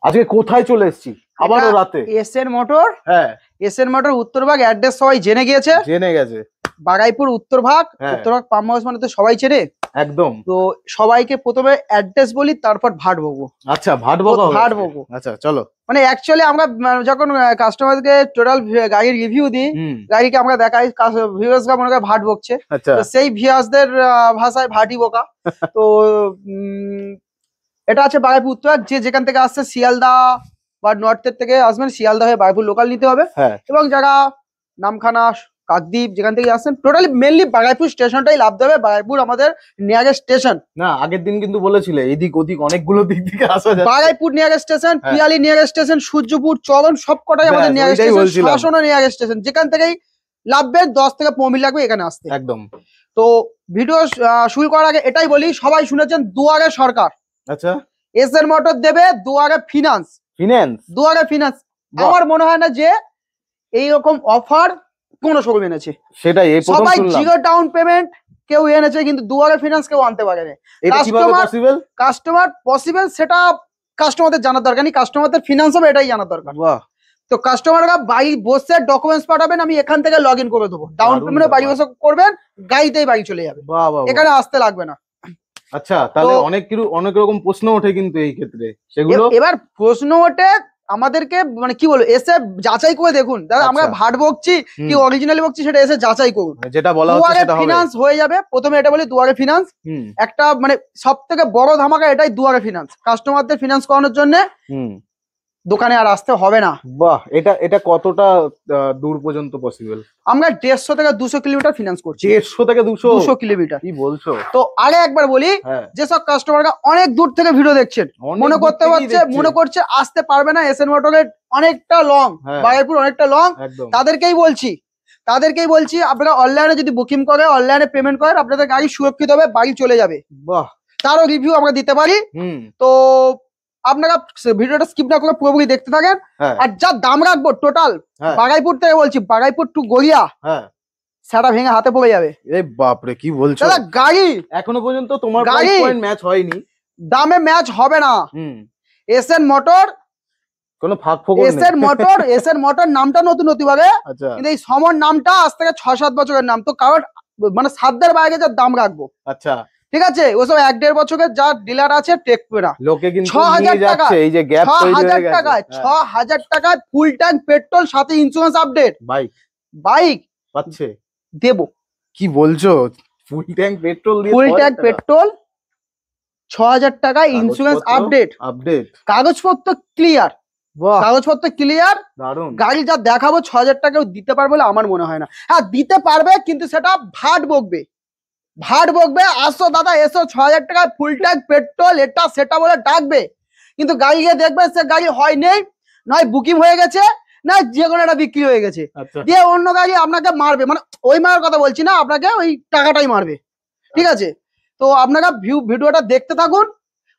আজকে কোথায় চলে এসেছি আবারও রাতে? SN motor. হ্যাঁ, এসএন মোটর উত্তরভাগ অ্যাড্রেস সবাই জেনে গিয়েছে, জেনে গেছে। বাগাইপুর উত্তরভাগ। হ্যাঁ। উত্তরভাগ পাম হাউস মানে তো সবাই চেনে একদম। তো সবাইকে প্রথমে অ্যাড্রেস বলি, তারপর ভাট বকবো। আচ্ছা, ভাট বকবো। ভাট বকবো। আচ্ছা চলো। মানে অ্যাকচুয়ালি আমরা যখন কাস্টমারকে টোটাল গাড়ির রিভিউ দিই, গাড়িকে আমরা দেখাই, ভিউয়ার্সরা মনে করে ভাট বকছে। আচ্ছা, তো সেই ভিউয়ার্সদের ভাষায় ভাটি বোকা। তো এটা আছে বাগাইপুর উত্তরভাগ। যে যেখান থেকে আসছে শিয়ালদা বা নর্থের থেকে আসবেন, শিয়ালদা হয়ে বাগাইপুর লোকাল নিতে হবে। হ্যাঁ। এবং যারা নামখানা, কাকদ্বীপ যেখান থেকে আসছেন, টোটালি মেনলি বাগাইপুর স্টেশনটাই লাভ দেবে। বাগাইপুর আমাদের নিয়ারেস্ট স্টেশন। না, আগের দিন কিন্তু বলেছিলে এদিক ওদিক অনেকগুলো দিক থেকে আসা যায়। Bagaipur nearest station, Piyali nearest station, Suryapur, চরণ সবকটাই আমাদের নিয়ারেস্ট স্টেশন। শাসনও নিয়ারেস্ট স্টেশন। যেখান থেকেই লাভবে 10 থেকে 15 মিনিট লাগবে এখানে আসতে। একদম। তো ভিডিও শুরু করার আগে এটাই বলি, সবাই শুনেছেন দুয়ারে সরকার। আচ্ছা, এসএন মোটর দেবে দুয়ারে ফিনান্স। দুয়ারে ফিনান্স। আমার মনে হয় না যে এইরকম অফার কোন শোরুম এনেছে। সেটাই এই প্রথম সবাই শুনলাম। জিরো ডাউন পেমেন্ট কেউ এনেছে, কিন্তু দুয়ারে ফিনান্স কেউ আনতে পারে না। এটা কিভাবে পসিবল? কাস্টমার পসিবল সেটা কাস্টমারদের জানার দরকার নেই, কাস্টমারদের ফিনান্স হবে এটাই জানার দরকার। বাহ। তো কাস্টমাররা বাড়ি বসে ডকুমেন্টস পাঠাবেন, আমি এখান থেকে লগ ইন করে দেবো। ডাউন পেমেন্টে বাড়ি বসে করবেন, গাড়িতেই বাড়ি চলে যাবে। এখানে আসতে লাগবে না। আচ্ছা, তাহলে অনেক রকম প্রশ্ন ওঠে কিন্তু এই ক্ষেত্রে, সেগুলো এবার প্রশ্ন ওঠে আমাদেরকে, মানে কি বলবো, এসে যাচাই করে দেখুন দাদা, আমরা ভাট বকছি কি অরিজিনালি বকছি সেটা এসে যাচাই করুন। যেটা বলা হচ্ছে সেটা হবে। ফিনান্স হয়ে যাবে। প্রথমে এটা বলি, দুয়ারে ফিনান্স একটা মানে সবথেকে বড় ধামাকা এটাই, দুয়ারে ফিনান্স। কাস্টমারদের ফিনান্স করানোর জন্য দোকানে আর আসতে হবে না। বাহ, এটা কতটা দূর পর্যন্ত পসিবল? আমরা 150 থেকে 200 কিলোমিটার ফিনান্স করছি। 150 থেকে 200 কিলোমিটার? কি বলছো? তো আগে একবার বলি, যেসব কাস্টমাররা অনেক দূর থেকে ভিডিও দেখছেন, মনে করছে আসতে পারবে না, এসএন মোটরের অনেকটা লং, বাগাইপুর অনেকটা লং, তাদেরকেই বলছি আপনারা অনলাইনে যদি বুকিং করে, অনলাইনে পেমেন্ট করেন, আপনাদের গাড়ি সুরক্ষিত হবে, বাড়ি চলে যাবে। বাহ। তারও রিভিউ আমরা দিতে পারি। তো আপনারা ভিডিওটা স্কিপ না করে পুরোপুরি দেখতে থাকেন। আর যা দাম রাখবো টোটাল বাগাইপুর থেকে বলছি, বাগাইপুর টু গড়িয়া, সেটা ভেঙে হাতে পড়ে যাবে। এই বাপরে, কি বলছো? দাদা গাড়ি এখনো পর্যন্ত তোমার প্রাইস পয়েন্ট ম্যাচ হয়নি, দামে ম্যাচ হবে না। এসএন মোটর কোনো ফাঁক ফোকর নেই। এসএন মোটর নামটা নতুন হতে পারে, কিন্তু এই সমর নামটা আজ থেকে 6-7 বছরের নাম। তো কারণ মানে সাধ্যের বাইরে যা দাম রাখবো। আচ্ছা ঠিক আছে, ওসব 1-1.5 বছরের যা ডিলার আছে টেকবে না। লোকে কিন্তু নিয়ে যাচ্ছে, এই যে গ্যাপ তৈরি হয়ে গেছে। 6000 টাকায় ফুল ট্যাঙ্ক পেট্রোল, সাথে ইন্স্যুরেন্স আপডেট। বাইক পাচ্ছে দেবো। কি বলছো? ফুল ট্যাঙ্ক পেট্রোল দিয়ে? ফুল ট্যাঙ্ক পেট্রোল 6000 টাকায়, ইন্স্যুরেন্স আপডেট, কাগজপত্র ক্লিয়ার। কাগজপত্র ক্লিয়ার। গাড়ি যা দেখাবো 6000 টাকাও দিতে পারবে বলে আমার মনে হয় না। হ্যাঁ দিতে পারবে, কিন্তু সেটা ভাট বকবে। আসো দাদা এসো, 6000 টাকায় ফুল ট্যাঙ্ক পেট্রোল, এটা সেটা বলে ডাকবে, কিন্তু গাড়ি গিয়ে দেখবে সে গাড়ি হয় নেই, নয় বুকিং হয়ে গেছে, না যে কোনো একটা বিক্রি হয়ে গেছে, দিয়ে অন্য গাড়ি আপনাকে মারবে। মানে ওই মারার কথা বলছি না, আপনাকে ওই টাকাটাই মারবে। ঠিক আছে, তো আপনারা ভিডিওটা দেখতে থাকুন।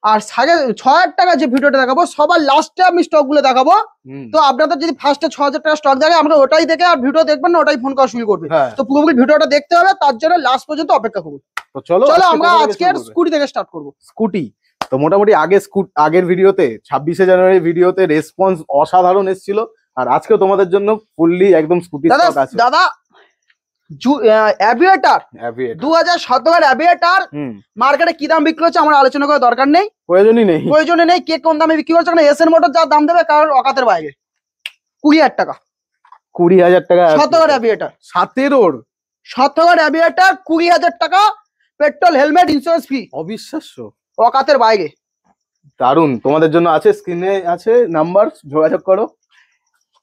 আর 6000 টাকা যে ভিডিওটা দেখাবো, সবার লাস্টে আমি স্টক গুলো দেখাবো। তো আপনাদের যদি ফার্স্টে 6000 টাকা স্টক দেখে, আমরা ওটাই দেখে আর ভিডিও দেখবেন না, ওটাই ফোন করা শুরু করবে। তো পুরোপুরি ভিডিওটা দেখতে হবে, তার জন্য লাস্ট পর্যন্ত অপেক্ষা করুন। তো চলো আমরা আজকে স্কুটি থেকে স্টার্ট করবো। স্কুটি তো মোটামুটি আগের ভিডিওতে 26শে জানুয়ারি ভিডিওতে রেসপন্স অসাধারণ এসেছিল, আর আজকে তোমাদের জন্য ফুললি একদম স্কুটি স্টক আছে। দাদা অ্যাভিয়েটার 2017 অ্যাভিয়েটার মার্কেটে কি দাম বিক্রি হচ্ছে আমার আলোচনা করার দরকার নেই, প্রয়োজনই নেই। কে কোন দামে বিক্রি করছে, কারণ এসএন মোটর যা দাম দেবে কারণ অকাতের বাইরে। 20000 টাকা 20000 টাকা 17 অ্যাভিয়েটার, 17 অ্যাভিয়েটার 20000 টাকা, পেট্রোল হেলমেট ইন্স্যুরেন্স ফ্রি। অবিশ্বাস্য, অকাতের বাইরে। দারুন, তোমাদের জন্য আছে, স্ক্রিনে আছে নাম্বার, যোগাযোগ করো।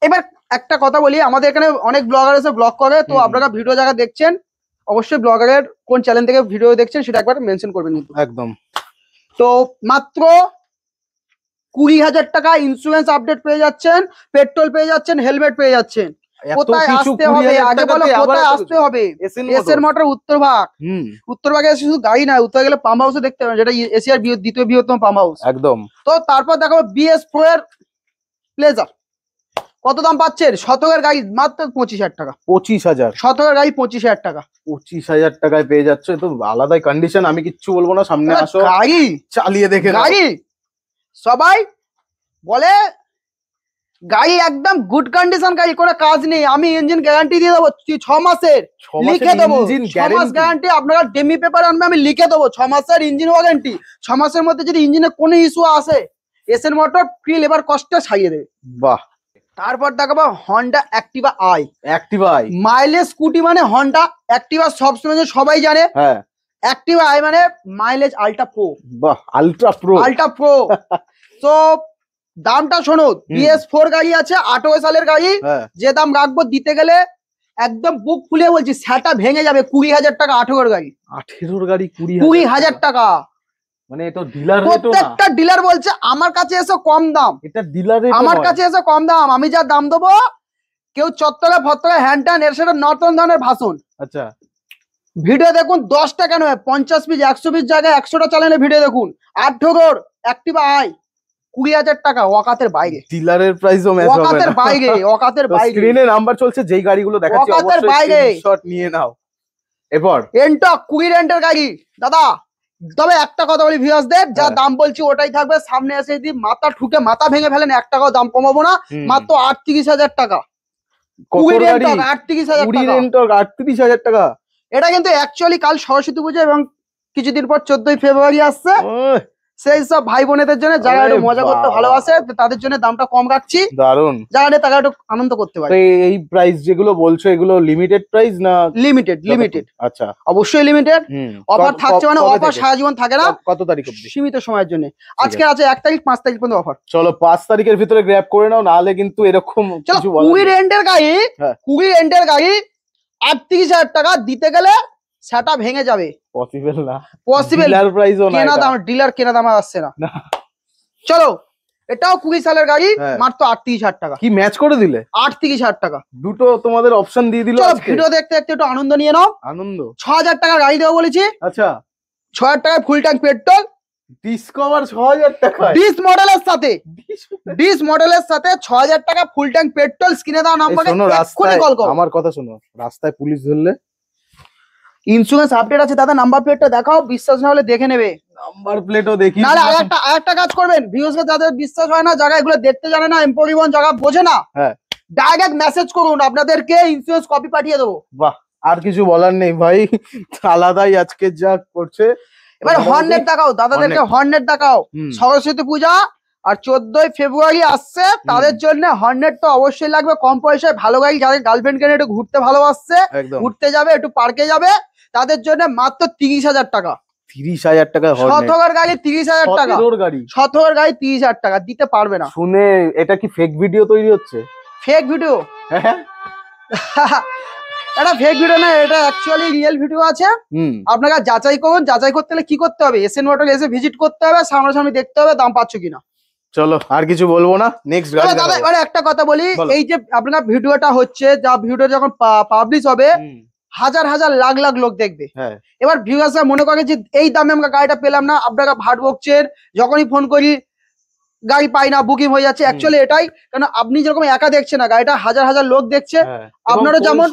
এবার একটা কথা বলি, আমাদের এখানে অনেক ব্লগার এসে ব্লগ করে, তো আপনারা ভিডিও যারা দেখছেন অবশ্যই ব্লগারের কোন চ্যানেল থেকে ভিডিও দেখছেন সেটা একবার মেনশন করবেন কিন্তু। একদম। তো মাত্র 20000 টাকা ইন্স্যুরেন্স আপডেট পেয়ে যাচ্ছেন, পেট্রোল পেয়ে যাচ্ছেন, হেলমেট পেয়ে যাচ্ছেন। কোথায় আসতে হবে আগে বলো, কোথায় আসতে হবে? SN motor উত্তরভাগ। উত্তরভাগে শুধু গাড়ি না, উত্তর গেলে পাম্প হাউসে দেখতে পাবেন, যেটা এশিয়ার দ্বিতীয় বৃহত্তম পাম্প হাউস। একদম। তো তারপর দেখাবো BS4 এর প্লেজার। কত দাম পাচ্ছেন? শতকের গাড়ি মাত্র 25000 টাকা। 25000? শতকের গাড়ি 25000 টাকা। 25000 টাকায় পেয়ে যাচ্ছে, তো আলাদাই কন্ডিশন। আমি কিচ্ছু বলবো না, সামনে আসো, গাড়ি চালিয়ে দেখে। গাড়ি সবাই বলে গাড়ি একদম গুড কন্ডিশন, গাড়ি কোনো কাজ নেই, আমি ইঞ্জিন গ্যারান্টি দিয়ে দেবো 6 মাসের, লিখে দেবো 6 মাস গ্যারান্টি। আপনারা ডেমি পেপার আনবে, আমি লিখে দেবো 6 মাসের ইঞ্জিন ওয়ারেন্টি। 6 মাসের মধ্যে যদি ইঞ্জিনে কোনো ইস্যু আসে, এসএন মোটর ফ্রি লেবার কস্টে ছাড়িয়ে দেবে। বাহ। তারপর দেখাবো Honda Activa I. Activa I mileage scooty মানে হন্ডা অ্যাক্টিভা সবসময় সবাই জানে। হ্যাঁ, অ্যাক্টিভা আই মানে মাইলেজ আল্ট্রা প্রো। বাহ, আল্ট্রা প্রো। Ultra pro. তো দামটা শোনো, BS4 গাড়ি আছে 18 সালের গাড়ি, যে দাম রাখবো দিতে গেলে একদম বুক ফুলে বলছি সেটা ভেঙে যাবে। 20,000 টাকা 18 গাড়ি। 18 গাড়ি 20,000 টাকা। মানে এটা ডিলার রেট না, প্রত্যেকটা ডিলার বলছে আমার কাছে এসে কম দাম। এটা ডিলার রেট, আমার কাছে এসে কম দাম, আমি যা দাম দেবো কেউ চত্বরে ফত্তরে হ্যান্ড টান এর সেটা নতুন ধরনের ভাষণ। আচ্ছা, ভিডিও দেখুন 10 টাকা নয় 50 পিস 100 পিস জায়গায় 100টা চ্যানেলে ভিডিও দেখুন। 18 অ্যাক্টিভা আই 20,000 টাকা, ওয়াকাতের বাইরে। ডিলারের প্রাইসও ম্যাচ হবে না, ওয়াকাতের বাইরে, ওয়াকাতের বাইরে। স্ক্রিনে নাম্বার চলছে, যেই গাড়িগুলো দেখাচ্ছি অবশ্যই স্ক্রিনশট নিয়ে নাও। এরপর এন্টক 20 রেন্টের গাড়ি দাদা। তবে একটা কথা বলি ভিউয়ার্সদের, যা দাম বলছি ওটাই থাকবে। সামনে এসে যদি মাথা ঠুকে মাথা ভেঙে ফেলেন 1 টাকাও দাম কমাবো না, মাত্র 38,000 টাকা। 20 রেন্টক 38,000 টাকা। এটা কিন্তু অ্যাকচুয়ালি কাল সরস্বতী পুজো এবং কিছুদিন পর 14ই ফেব্রুয়ারি আসছে, সেই সব ভাই বোনেদের জন্য যারা একটু মজা করতে ভালোবাসে তাদের জন্য দামটা কম রাখছি। দারুন, যারা তারা একটু আনন্দ করতে পারে। এই প্রাইস যেগুলো বলছো এগুলো লিমিটেড প্রাইস না? লিমিটেড। আচ্ছা, অবশ্যই লিমিটেড। অফার থাকছে মানে অফার সারা জীবন থাকে না। কত তারিখ অবধি? সীমিত সময়ের জন্য। আজকে আছে 1 তারিখ, 5 তারিখ পর্যন্ত অফার। চলো 5 তারিখের ভিতরে গ্র্যাব করে নাও, নাহলে কিন্তু এরকম কিছু বলা 20 রেন্টের গাড়ি, 20 রেন্টের গাড়ি 38,000 টাকা দিতে গেলে সেটা ভেঙে যাবে। পসিবল না, পসিবল ডিলার প্রাইসও না, কেনা দাম ডিলার কেনা দাম আসছে না। চলো এটাও 20 সালের গাড়ি, মাত্র 38,000 টাকা। কি ম্যাচ করে দিলে? 38,000 টাকা দুটো তোমাদের অপশন দিয়ে দিল আজকে। ভিডিও দেখতে দেখতে একটু আনন্দ নিয়ে নাও। আনন্দ। 6,000 টাকা গাড়ি দেবো বলেছি। আচ্ছা, 6,000 টাকায় ফুল ট্যাঙ্ক পেট্রোল, ডিসকভার 6,000 টাকা, ডিস মডেলের সাথে 6,000 টাকা ফুল ট্যাঙ্ক পেট্রোল। স্ক্রিনে দেওয়া নাম্বারে এক্ষুনি কল করো। আমার কথা শোনো, রাস্তায় পুলিশ ধরলে ইন্স্যুরেন্স আপডেট আছে দাদা, নাম্বার প্লেটটা দেখাও, বিশ্বাস না হলে দেখে নেবে। নাম্বার প্লেটও দেখি। নাহলে আরেকটা কাজ করবেন, ভিউয়ার্সকে যাদের বিশ্বাস হয় না, জায়গা এগুলো দেখতে জানে না, এমপরিবহন জায়গা বোঝে না, ডাইরেক্ট মেসেজ করুন, আপনাদেরকে ইন্স্যুরেন্স কপি পাঠিয়ে দেবো। বাহ, আর কিছু বলার নেই ভাই, আলাদাই আজকে যা করছে। এবার হর্নেট দেখাও দাদাদেরকে, হর্নেট দেখাও। সরস্বতী পূজা আর 14ই ফেব্রুয়ারি আসছে, তাদের জন্য হর্নেট তো অবশ্যই লাগবে। কম পয়সায় ভালো গাড়ি, যাদের গার্লফ্রেন্ড কে একটু ঘুরতে ভালোবাসছে, ঘুরতে যাবে, একটু পার্কে যাবে, তাদের জন্য মাত্র 30,000 টাকা। 30,000 টাকা শতকের গাড়ি 30,000 টাকা। শতকের গাড়ি 30,000 টাকা দিতে পারবে না। শুনে এটা কি ফেক ভিডিও তৈরি হচ্ছে? Fake video? এটা ফেক ভিডিও না, এটা অ্যাকচুয়ালি রিয়েল ভিডিও আছে। আপনারা যাচাই করুন। যাচাই করতে হলে কি করতে হবে? এসএন মোটর এসে ভিজিট করতে হবে, সামনাসামনি দেখতে হবে দাম পাচ্ছ কিনা। চলো আর কিছু বলবো না, নেক্সট গাড়ি দাদা এবারে একটা কথা বলি, এই যে আপনার ভিডিওটা হচ্ছে, যা ভিডিও যখন পাবলিশ হবে হাজার হাজার লাখ লাখ লোক দেখবে। এবার ভিউয়ার্সরা মনে করে যে এই দামে আমরা গাড়িটা পেলাম না, আপনারা ভাট বকছেন, যখনই ফোন করি গাড়ি পাই না, বুকিং হয়ে যাচ্ছে। অ্যাকচুয়ালি এটাই, কারণ আপনি যেরকম একা দেখছেন না, গাড়িটা হাজার হাজার লোক দেখছে। আপনারও যেমন,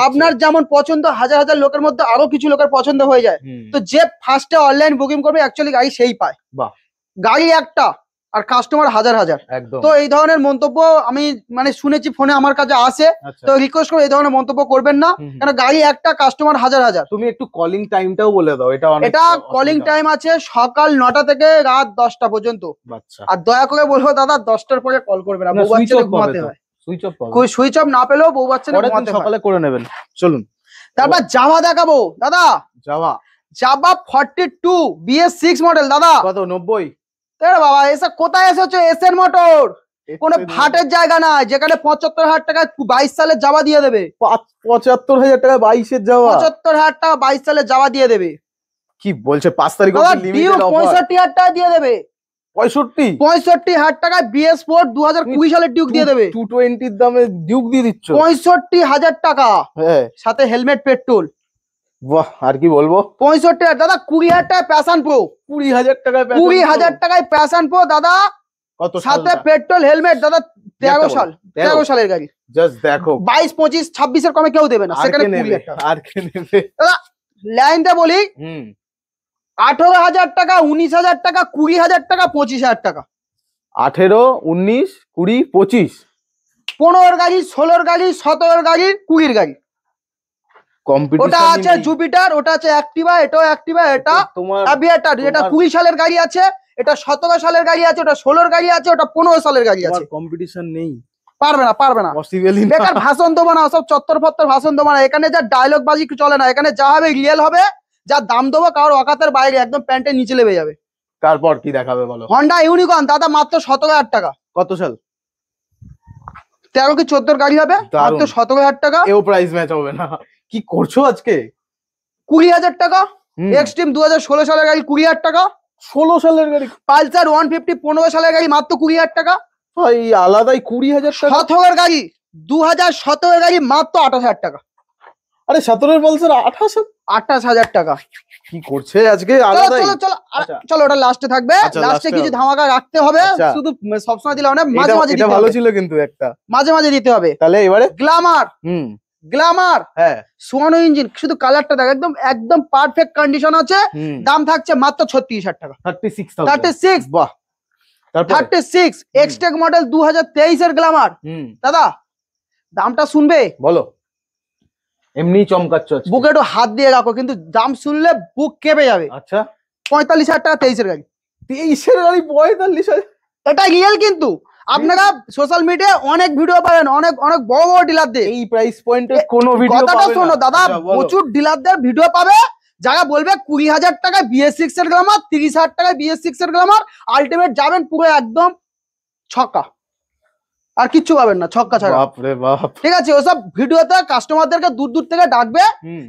আপনার যেমন পছন্দ, হাজার হাজার লোকের মধ্যে আরো কিছু লোকের পছন্দ হয়ে যায়। তো যে ফার্স্টে অনলাইন বুকিং করবে অ্যাকচুয়ালি গাড়ি সেই পায়। গাড়ি একটা আর কাস্টমার হাজার হাজার। তো এই ধরনের মন্তব্য আমি মানে শুনেছি, ফোনে আমার কাছে আসে। তো রিকোয়েস্ট করে এই ধরনের মন্তব্য করবেন না, কারণ গাড়ি একটা কাস্টমার হাজার হাজার। তুমি একটু কলিং টাইমটাও বলে দাও। এটা কলিং টাইম আছে সকাল 9টা থেকে রাত 10টা পর্যন্ত। আর দয়া করে বলবো দাদা 10টার পরে কল করবে না, বউ বাচ্চাদের ঘুমাতে হয়। সুইচ অফ না পেলেও বউ বাচ্চাদের ঘুমাতে হয়, সকালে করে নেবেন। চলুন তারপর জাভা দেখাবো দাদা। জাভা 42 BS6 মডেল দাদা। কত? 90? বাবা এসে কোথায় এসেছো? এসএন মোটর কোন ভাটের জায়গা না, যেখানে 75,000 টাকা 22 সালে যাওয়া দিয়ে দেবে। 75,000 টাকা 22-এর যাওয়া? 75,000 টাকা 22 সালে যাওয়া দিয়ে দেবে। কি বলছে? 5 তারিখ অবধি লিমিটেড অফার। 65,000 টাকা দিয়ে দেবে। 65,000 টাকায় BS4 2020 সালের ডিউক দিয়ে দেবে। 220 এর দামে ডিউক দিয়ে দিচ্ছ? 65,000 টাকা, সাথে হেলমেট পেট্রোল। বাহ, আর কি বলবো। 65,000 দাদা। 20,000 টাকায় প্যাশন প্রো। 20,000 টাকায় 20,000 টাকায় প্যাশন প্রো দাদা, সাথে পেট্রোল হেলমেট দাদা। 13 সালের গাড়ি। জাস্ট দেখো, 22, 25, 26 কমে কেউ দেবে না। সেখানে 20,000 টাকা। আর কে নেবে দাদা? লাইনটা বলি, 18,000 টাকা, 19,000 টাকা, 20,000 টাকা, 25,000 টাকা। 18, 19, 20, 25 15 গাড়ি, 16 গাড়ি, 17 গাড়ি, 20 গাড়ি। ওটা আছে জুপিটার, ওটা আছে অ্যাক্টিভা, এটাও অ্যাক্টিভা, এটা তোমার অ্যাভিয়েটার, যেটা 20 সালের গাড়ি আছে, এটা 17 সালের গাড়ি আছে, ওটা 16 গাড়ি আছে, ওটা 15 সালের গাড়ি আছে। কম্পিটিশন নেই, পারবে না, পারবে না, পসিবলই না। বেকার ভাষণ দেবো না, সব চত্বর ফত্তর ভাষণ দেবো না। এখানে যা ডায়লগ বাজি চলে না, এখানে যা হবে রিয়েল হবে, যা দাম দেবো কারোর অকাতের বাইরে, একদম প্যান্টের নিচে লেবে যাবে। তারপর কি দেখাবে বলো? হন্ডা ইউনিকর্ন দাদা, মাত্র 17,000 টাকা। কত সাল? 13 কি 14 গাড়ি হবে, মাত্র 17,000 টাকা। এও প্রাইস ম্যাচ হবে না, কি করছো আজকে? 20,000 টাকা। এক্সট্রিম 2016 সালের গাড়ি 20,000 টাকা। 16 সালের গাড়ি। পালসার 150 15 সালের গাড়ি মাত্র 20,000 টাকা। ভাই আলাদাই 20,000 টাকা। 17 গাড়ি 2017 গাড়ি মাত্র 28,000 টাকা। আরে 17 পালসার 28,000 টাকা। কি করছে আজকে? চলো চলো চলো চলো, ওটা লাস্টে থাকবে, লাস্টে কিছু ধামাকা রাখতে হবে, শুধু সবসময় দিলে না, মাঝে মাঝে দিতে হবে। এটা ভালো ছিল কিন্তু একটা, মাঝে মাঝে দিতে হবে। তাহলে এবারে গ্ল্যামার, গ্ল্যামার, হ্যাঁ সোয়ানো ইঞ্জিন, শুধু কালারটা দেখ, একদম একদম পারফেক্ট কন্ডিশন আছে। দাম থাকছে মাত্র 36,000 টাকা। 36। বাহ। 36 এক্সটেক মডেল 2023 এর গ্ল্যামার। দাদা দামটা শুনবে? বলো। এমনি চমকাচ্ছ, বুকে একটু হাত দিয়ে রাখো, কিন্তু দাম শুনলে বুক কেঁপে যাবে। আচ্ছা 45,000 টাকা 23 এর গাড়ি। 23 এর গাড়ি 45,000? এটা রিয়েল কিন্তু। আপনারা সোশ্যাল মিডিয়ায় অনেক ভিডিও পাবেন, অনেক অনেক বড় বড় ডিলারদের এই প্রাইস পয়েন্টে কোনো ভিডিও পাবে না। কথাটা শোনো দাদা, প্রচুর ডিলারদের ভিডিও পাবে যারা বলবে 20,000 টাকায় BS6 এর গ্ল্যামার, 30,000 টাকায় BS6 এর গ্ল্যামার, আলটিমেট যাবেন পুরো একদম ছক্কা, আর কিচ্ছু পাবেন না, ছক্কা ছাড়া। বাপ রে বাপ। ঠিক আছে, ওসব ভিডিওতে কাস্টমারদেরকে দূর দূর থেকে ডাকবে,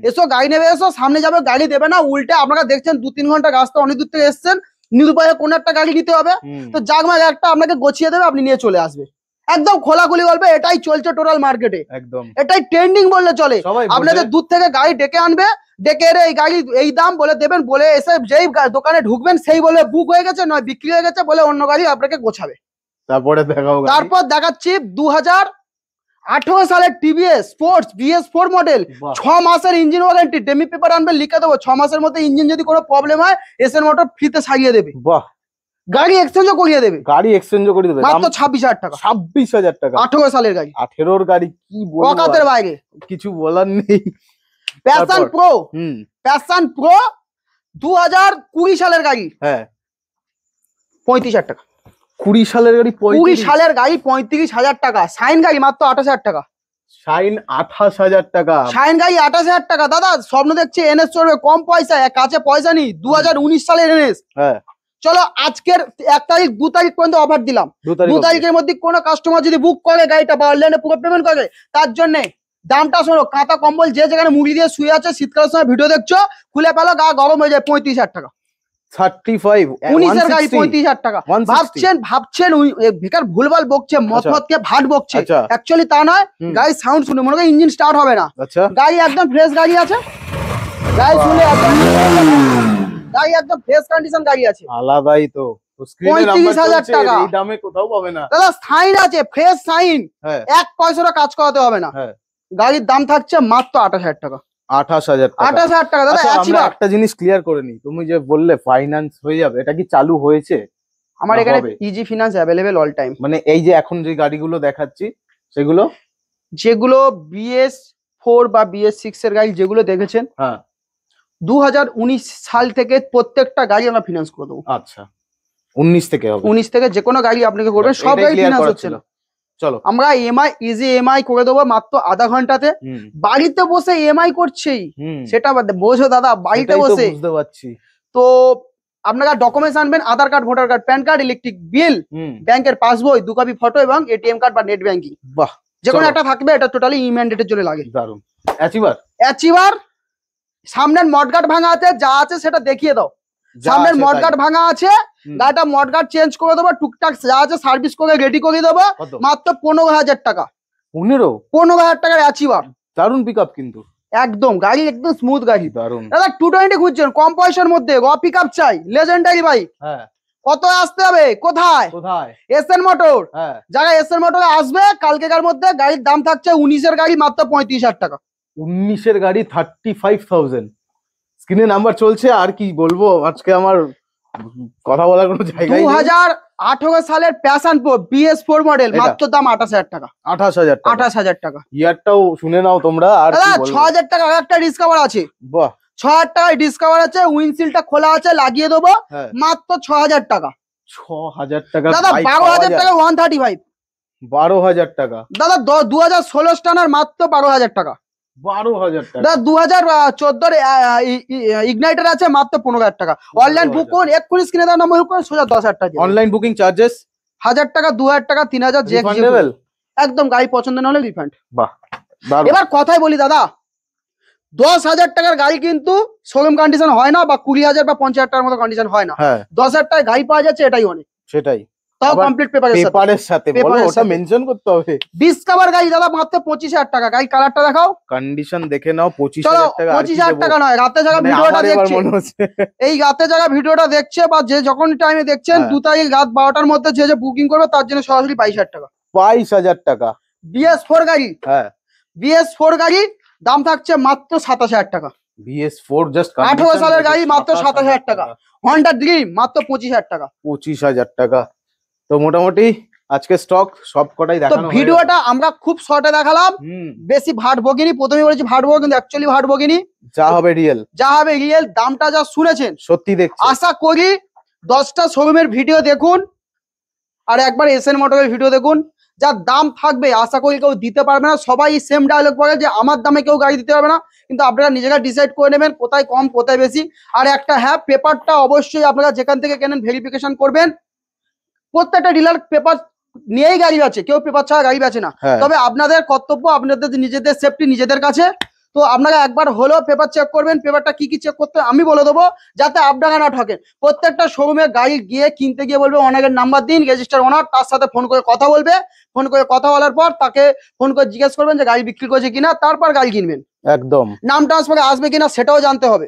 এসো গাড়ি নেবে, এসো সামনে যাবে, গাড়ি দেবে না, উল্টে আপনারা দেখছেন 2-3 ঘন্টা রাস্তা অনেক দূর থেকে এসছেন, নিরুপায়ে কোন একটা গাড়ি নিতে হবে, তো জাগমাগ একটা আপনাকে গছিয়ে দেবে, আপনি নিয়ে চলে আসবে। একদম খোলাখুলি বলবে, এটাই চলছে টোটাল মার্কেটে, একদম এটাই ট্রেন্ডিং বললে চলে। আপনাদের দূর থেকে গাড়ি ডেকে আনবে, ডেকে এনে এই গাড়ি এই দাম বলে দেবেন, বলে এসে যেই দোকানে ঢুকবেন সেই বলে বুক হয়ে গেছে, নয় বিক্রি হয়ে গেছে, বলে অন্য গাড়ি আপনাকে গোছাবে। তারপরে দেখাও। তারপর দেখাচ্ছি 2018 সালের টিভিএস স্পোর্টস BS4 মডেল, 6 মাসের ইঞ্জিন ওয়ারেন্টি, ডেমি পেপার আনবে, লিখে দেবো 6 মাসের মধ্যে ইঞ্জিন যদি কোনো প্রবলেম হয় এসএন মোটর ফ্রিতে সারিয়ে দেবে। বাহ। গাড়ি এক্সচেঞ্জও করিয়ে দেবে, গাড়ি এক্সচেঞ্জও করে দেবে, মাত্র 26,000 টাকা। 26,000 টাকা 18 সালের গাড়ি। 18 এর গাড়ি কি বলবো, অকাতের বাইরে, কিছু বলার নেই। প্যাশন প্রো, প্যাশন প্রো 2020 সালের গাড়ি, হ্যাঁ 35,000 টাকা। 20 সালের গাড়ি 20 সালের গাড়ি 35,000 টাকা। শাইন গাড়ি মাত্র 28,000 টাকা। শাইন 28,000 টাকা। শাইন গাড়ি 28,000 টাকা। দাদা স্বপ্ন দেখছি এনএস চড়বে, কম পয়সায়, কাছে পয়সা নেই, 2019 সালের এনএস। হ্যাঁ চলো আজকের 1 তারিখ 2 তারিখ পর্যন্ত অফার দিলাম, 2 তারিখের মধ্যে কোনো কাস্টমার যদি বুক করে গাড়িটা বা অনলাইনে পুরো পেমেন্ট করে, তার জন্য দামটা শোনো, কাঁথা কম্বল যে যেখানে মুড়ি দিয়ে শুয়ে আছে, শীতকালের সময় ভিডিও দেখছো, খুলে পেলো গা গরম হয়ে যায়, 35,000 টাকা। 35 19 এর গাড়ি 35,000 টাকা। ভাবছেন বেকার ভুলভাল বকছে, মতকে ভাট বকছে, অ্যাকচুয়ালি তা নয়। গাড়ি সাউন্ড শুনে মনে হয় ইঞ্জিন স্টার্ট হবে না, গাড়ি একদম ফ্রেশ গাড়ি আছে, গাড়ি শুনে গাড়ি একদম ফ্রেশ কন্ডিশন গাড়ি আছে, আলাদাই তো। 35,000 টাকা এই দামে কোথাও পাবে না দাদা। সাইন আছে, ফ্রেশ সাইন, 1 পয়সারও কাজ করাতে হবে না। গাড়ির দাম থাকছে মাত্র 28,000 টাকা। 28,000 টাকা। 28,000 টাকা দাদা। আমরা একটা জিনিস ক্লিয়ার করে নি, তুমি যে বললে ফাইন্যান্স হয়ে যাবে, এটা কি চালু হয়েছে? আমার এখানে easy finance available all time. মানে এই যে এখন যে গাড়িগুলো দেখাচ্ছি সেগুলো, যেগুলো BS4 বা BS6 এর গাড়ি যেগুলো দেখেছেন, হ্যাঁ 2019 সাল থেকে প্রত্যেকটা গাড়ি আমরা ফিনান্স করে দেবো। আচ্ছা 19 থেকে হবে? 19 থেকে যে কোনো গাড়ি আপনাকে করবে, সব গাড়ি ফিনান্স হচ্ছে না। চলো আমরা ইজি EMI করে দেবো মাত্র আধা ঘন্টাতে। বাড়িতে বসে EMI করছেই, সেটা বোঝো দাদা, বাড়িতে বসে। বুঝতে পারছি। তো আপনারা ডকুমেন্টস আনবেন, Aadhaar card, voter card, PAN card, electric bill, ব্যাংকের পাসবই, 2 কপি ফটো এবং ATM কার্ড বা নেট ব্যাংকিং। বাহ, যে কোনো একটা থাকবে, এটা টোটালি ইম্যান্ডেটের জন্য লাগে। দারুন। অ্যাচিভার সামনের মডগার্ড ভাঙা আছে, যা আছে সেটা দেখিয়ে দাও। সামনের মডগার্ড ভাঙা আছে, গাড়িটা মডগার্ড চেঞ্জ করে দেবো, টুকটাক যা আছে সার্ভিস করে রেডি করে দেবো, মাত্র 15,000 টাকা। 15,000 টাকার অ্যাচিভার। দারুন পিকআপ কিন্তু, একদম গাড়ি একদম স্মুথ গাড়ি। দারুন। দাদা 220 খুঁজছেন, কম পয়সার মধ্যে র পিকআপ চাই, লেজেন্ডারি বাইক। হ্যাঁ কত আসতে হবে, কোথায়? SN motor. যারা এসএন মোটরে আসবে কালকেকার মধ্যে, গাড়ির দাম থাকছে 19 এর গাড়ি মাত্র 35,000 টাকা। 19 এর গাড়ি 35,000। স্ক্রিনে নাম্বার চলছে, আর কি বলবো, আজকে আমার কথা বলার কোনো জায়গা নেই। 18 সালের প্যাশন প্রো BS4 মডেল, এটা? মাত্র দাম 28,000 টাকা। 28,000 টাকা। 28,000 টাকা। ইয়ারটাও শুনে নাও তোমরা। আর দাদা 6,000 টাকা একটা ডিসকাভার আছে। বাহ, 6,000 টাকায় ডিসকাভার আছে, উইন্ডশিল্ডটা খোলা আছে, লাগিয়ে দেবো, হ্যাঁ। মাত্র 6,000 টাকা। 6,000 টাকা দাদা 12,000 টাকা 135। 12,000 টাকা দাদা 2016 স্টানার মাত্র 12,000 টাকা। 12,000 টাকা। দাদা 2014 ইগনাইটার আছে মাত্র 15,000 টাকা। অনলাইন বুক করুন, এক্ষুনি স্ক্রিনে দেওয়া নাম্বার বুক করুন, সোজা 10,000 টাকা। অনলাইন বুকিং চার্জেস 1,000 টাকা, 2,000 টাকা, 3,000 যে রিফান্ডেবল একদম। গাড়ি পছন্দ না হলে রিফান্ড। বাহ, দারুণ। এবার কথাই বলি দাদা, 10,000 টাকার গাড়ি কিন্তু শোরুম কন্ডিশন হয় না, বা 20,000 বা 50,000 টাকার মতো কন্ডিশন হয় না। হ্যাঁ 10,000 টাকায় গাড়ি পাওয়া যাচ্ছে, এটাই অনেক। সেটাই, তাও আবার কমপ্লিট পেপারের সাথে। পেপারের সাথে বলো, পেপারের ওটা সাথে। মেনশন করতে হবে। ডিসকাভার গাড়ি দাদা মাত্র 25,000 টাকা। গাড়ি কালারটা দেখাও। কন্ডিশন দেখে নাও। চলো 25,000 টাকা। আর কি 25,000 দেবো? টাকা নয়, রাতে জায়গা মানে ভিডিওটা আমার এবার দেখছে, মনে হচ্ছে এই রাতে জায়গা ভিডিওটা দেখছে বা যে যখন টাইমে দেখছেন, হ্যাঁ। 2 তারিখ রাত 12টার মধ্যে যে বুকিং করবে তার জন্য সরাসরি 22,000 টাকা। 22,000 টাকা। BS4 গাড়ি, হ্যাঁ BS4 গাড়ি দাম থাকছে মাত্র 27,000 টাকা। BS4 জাস্ট 18 সালের গাড়ি মাত্র 27,000 টাকা। হন্ডা ড্রিম মাত্র 25,000 টাকা। 25,000 টাকা। তো মোটামুটি আজকে স্টক সব কটাই তো দেখানো হয়ে গেল। ভিডিওটা আমরা খুব শর্টে দেখালাম, বেশি ভাট বগিনি। প্রথমে বলেছি ভাট বগিনি, কিন্তু অ্যাকচুয়ালি ভাট বগিনি। যা হবে রিয়েল, যা হবে রিয়েল। দামটা যা শুনেছেন, সত্যি দেখছি। আশা করি 10টা শোরুমের ভিডিও দেখুন আর একবার SN মোটরের ভিডিও দেখুন। যা দাম থাকবে আশা করি কেউ দিতে পারবে না। সবাই সেম ডায়লগ বলে যে আমার দামে কেউ গাড়ি দিতে পারবে না, কিন্তু আপনারা নিজেরা ডিসাইড করে নেবেন কোথায় কম কোথায় বেশি। আর একটা হ্যাঁ, পেপারটা অবশ্যই আপনারা যেখান থেকে কেনেন ভেরিফিকেশন করবেন। প্রত্যেকটা ডিলার পেপার নিয়েই গাড়ি আছে, কেউ পেপার ছাড়া গাড়ি বেচে না। হ্যাঁ। তবে আপনাদের কর্তব্য, আপনাদের নিজেদের সেফটি নিজেদের কাছে। তো আপনারা একবার হলেও পেপার চেক করবেন। পেপারটা কি কি চেক করতে আমি বলে দেবো, যাতে আপনারা না ঠকেন। প্রত্যেকটা শোরুমে গাড়ি গিয়ে কিনতে গিয়ে বলবে অনেকের নাম্বার দিন, রেজিস্টার ওনার, তার সাথে ফোন করে কথা বলবে। ফোন করে কথা বলার পর তাকে ফোন করে জিজ্ঞেস করবেন যে গাড়ি বিক্রি করেছে কিনা, তারপর গাড়ি কিনবেন। একদম নাম ট্রান্সফারে আসবে কিনা সেটাও জানতে হবে,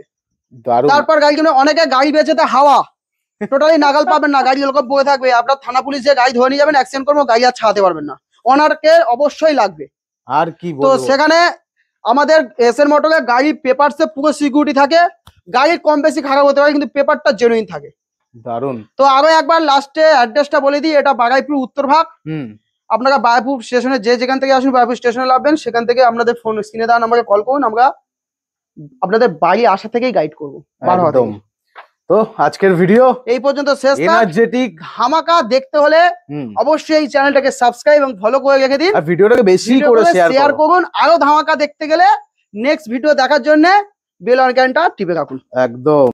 দারুণ। তারপর গাড়ি কিনবেন। অনেকে গাড়ি বেচেতে হাওয়া, টোটালি নাগাল পাবেন না। গাড়ি লোক বয়ে থাকবে, আপনার থানা পুলিশ যে গাড়ি ধরে নিয়ে যাবেন, অ্যাক্সিডেন্ট করবো, গাড়ি আর ছাড়াতে পারবেন না। ওনারকে অবশ্যই লাগবে। আর কি তো বলবো, সেখানে আমাদের SN মোটরে গাড়ির পেপারসে পুরো সিকিউরিটি থাকে। গাড়ির কম বেশি খারাপ হতে পারে, কিন্তু পেপারটা জেনুইন থাকে। দারুণ। তো আরো একবার লাস্টে অ্যাড্রেসটা বলে দিই, এটা বাগাইপুর উত্তর ভাগ। আপনারা বাগাইপুর স্টেশনে যেখান থেকে আসুন, বাগাইপুর স্টেশনে নামবেন, সেখান থেকে আপনাদের ফোন স্ক্রিনে দেওয়া নাম্বারে কল করুন। আমরা আপনাদের বাড়ি আসা থেকেই গাইড করবো। একদম। তো আজকের ভিডিও এই পর্যন্ত শেষ। এনার্জেটিক ধামাকা দেখতে হলে অবশ্যই এই চ্যানেলটাকে সাবস্ক্রাইব এবং ফলো করে রেখে দিন। আর ভিডিওটাকে বেশি করে শেয়ার করুন। আরো ধামাকা দেখতে গেলে নেক্সট ভিডিও দেখার জন্য বেল আইকনটা টিপে রাখুন। একদম।